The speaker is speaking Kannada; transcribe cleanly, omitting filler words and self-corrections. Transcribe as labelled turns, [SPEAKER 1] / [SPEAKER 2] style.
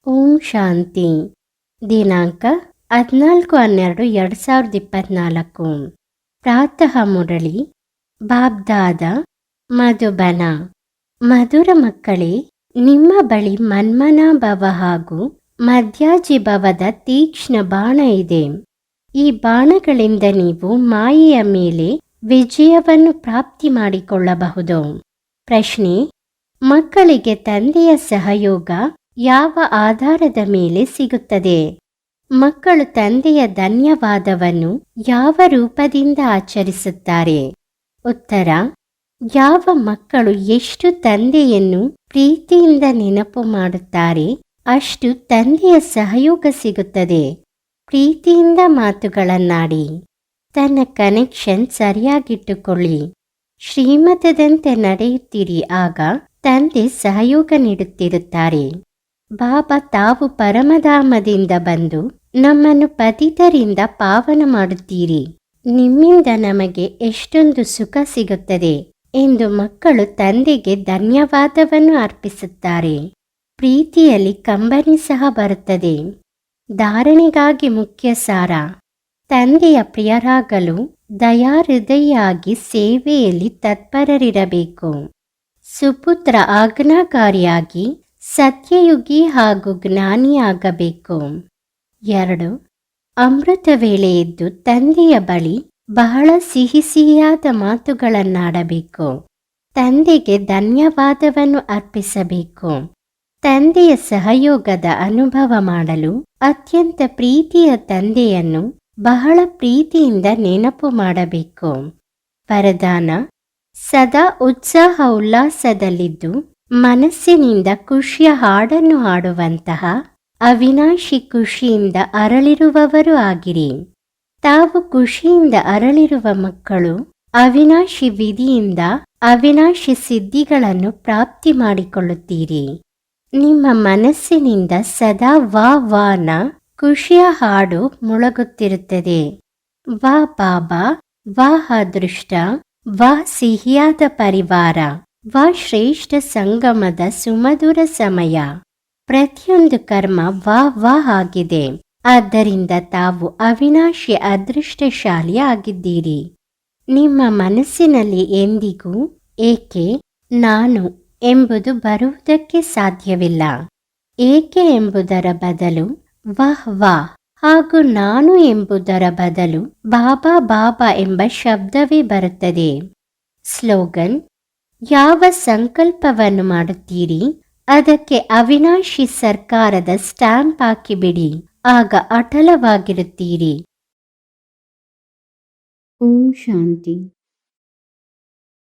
[SPEAKER 1] ಓಂ ಶಾಂತಿ. ದಿನಾಂಕ 14/12/2024. ಪ್ರಾತಃ ಮುರಳಿ ಬಾಬ್ದಾದ ಮಧುಬನ. ಮಧುರ ಮಕ್ಕಳೇ, ನಿಮ್ಮ ಬಳಿ ಮನ್ಮನಾಭವ ಹಾಗೂ ಮಧ್ಯಾಜಿಭವದ ತೀಕ್ಷ್ಣ ಬಾಣ ಇದೆ. ಈ ಬಾಣಗಳಿಂದ ನೀವು ಮಾಯೆಯ ಮೇಲೆ ವಿಜಯವನ್ನು ಪ್ರಾಪ್ತಿ ಮಾಡಿಕೊಳ್ಳಬಹುದು. ಪ್ರಶ್ನೆ: ಮಕ್ಕಳಿಗೆ ತಂದೆಯ ಸಹಯೋಗ ಯಾವ ಆಧಾರದ ಮೇಲೆ ಸಿಗುತ್ತದೆ? ಮಕ್ಕಳು ತಂದೆಯ ಧನ್ಯವಾದವನ್ನು ಯಾವ ರೂಪದಿಂದ ಆಚರಿಸುತ್ತಾರೆ? ಉತ್ತರ: ಯಾವ ಮಕ್ಕಳು ಎಷ್ಟು ತಂದೆಯನ್ನು ಪ್ರೀತಿಯಿಂದ ನೆನಪು ಮಾಡುತ್ತಾರೆ ಅಷ್ಟು ತಂದೆಯ ಸಹಯೋಗ ಸಿಗುತ್ತದೆ. ಪ್ರೀತಿಯಿಂದ ಮಾತುಗಳನ್ನಾಡಿ. ತನ್ನ ಕನೆಕ್ಷನ್ ಸರಿಯಾಗಿಟ್ಟುಕೊಳ್ಳಿ. ಶ್ರೀಮತದಂತೆ ನಡೆಯುತ್ತೀರಿ, ಆಗ ತಂದೆ ಸಹಯೋಗ ನೀಡುತ್ತಿರುತ್ತಾರೆ. ಬಾಬಾ ತಾವು ಪರಮಧಾಮದಿಂದ ಬಂದು ನಮ್ಮನ್ನು ಪತಿತರಿಂದ ಪಾವನ ಮಾಡುತ್ತೀರಿ. ನಿಮ್ಮಿಂದ ನಮಗೆ ಎಷ್ಟೊಂದು ಸುಖ ಸಿಗುತ್ತದೆ ಎಂದು ಮಕ್ಕಳು ತಂದೆಗೆ ಧನ್ಯವಾದವನ್ನು ಅರ್ಪಿಸುತ್ತಾರೆ. ಪ್ರೀತಿಯಲ್ಲಿ ಕಂಬನಿ ಸಹ ಬರುತ್ತದೆ. ಧಾರಣೆಗಾಗಿ ಮುಖ್ಯ ಸಾರ: ತಂದೆಯ ಪ್ರಿಯರಾಗಲು ದಯಾಹೃದಯಿಯಾಗಿ ಸೇವೆಯಲ್ಲಿ ತತ್ಪರರಿರಬೇಕು. ಸುಪುತ್ರ ಆಜ್ಞಾಕಾರಿಯಾಗಿ ಸತ್ಯಯುಗಿ ಹಾಗೂ ಜ್ಞಾನಿಯಾಗಬೇಕು. 2. ಅಮೃತ ವೇಳೆ ಎದ್ದು ತಂದೆಯ ಬಳಿ ಬಹಳ ಸಿಹಿಯಾದ ಮಾತುಗಳನ್ನಾಡಬೇಕು. ತಂದೆಗೆ ಧನ್ಯವಾದವನ್ನು ಅರ್ಪಿಸಬೇಕು. ತಂದೆಯ ಸಹಯೋಗದ ಅನುಭವ ಮಾಡಲು ಅತ್ಯಂತ ಪ್ರೀತಿಯ ತಂದೆಯನ್ನು ಬಹಳ ಪ್ರೀತಿಯಿಂದ ನೆನಪು ಮಾಡಬೇಕು. ವರದಾನ: ಸದಾ ಉತ್ಸಾಹ ಉಲ್ಲಾಸದಲ್ಲಿದ್ದು ಮನಸ್ಸಿನಿಂದ ಖುಷಿಯ ಹಾಡನ್ನು ಹಾಡುವಂತಹ ಅವಿನಾಶಿ ಖುಷಿಯಿಂದ ಅರಳಿರುವವರು ಆಗಿರಿ. ತಾವು ಖುಷಿಯಿಂದ ಅರಳಿರುವ ಮಕ್ಕಳು ಅವಿನಾಶಿ ವಿಧಿಯಿಂದ ಅವಿನಾಶಿ ಸಿದ್ಧಿಗಳನ್ನು ಪ್ರಾಪ್ತಿ ಮಾಡಿಕೊಳ್ಳುತ್ತೀರಿ. ನಿಮ್ಮ ಮನಸ್ಸಿನಿಂದ ಸದಾ ವಾ ವಾನ ಖುಷಿಯ ಹಾಡು ಮೊಳಗುತ್ತಿರುತ್ತದೆ. ವಾ ಬಾಬಾ, ವಾ ಅದೃಷ್ಟ, ವಾ ಸಿಹಿಯಾದ ಪರಿವಾರ, ವಾ ಶ್ರೇಷ್ಠ ಸಂಗಮದ ಸುಮಧುರ ಸಮಯ. ಪ್ರತಿಯೊಂದು ಕರ್ಮ ವಾ ವಾ ಆಗಿದೆ. ಆದ್ದರಿಂದ ತಾವು ಅವಿನಾಶಿ ಅದೃಷ್ಟಶಾಲಿ ಆಗಿದ್ದೀರಿ. ನಿಮ್ಮ ಮನಸ್ಸಿನಲ್ಲಿ ಎಂದಿಗೂ ಏಕೆ, ನಾನು ಎಂಬುದು ಬರುವುದಕ್ಕೆ ಸಾಧ್ಯವಿಲ್ಲ. ಏಕೆ ಎಂಬುದರ ಬದಲು ವಾಹ್ ವಾಹ್ ಹಾಗೂ ನಾನು ಎಂಬುದರ ಬದಲು ಬಾಬಾ ಬಾಬಾ ಎಂಬ ಶಬ್ದವೇ ಬರುತ್ತದೆ. ಸ್ಲೋಗನ್: ಯಾವ ಸಂಕಲ್ಪವನ್ನು ಮಾಡುತ್ತೀರಿ ಅದಕ್ಕೆ ಅವಿನಾಶಿ ಸರ್ಕಾರದ ಸ್ಟ್ಯಾಂಪ್ ಹಾಕಿಬಿಡಿ, ಆಗ ಅಟಲವಾಗಿರುತ್ತೀರಿ. ಓಂ ಶಾಂತಿ.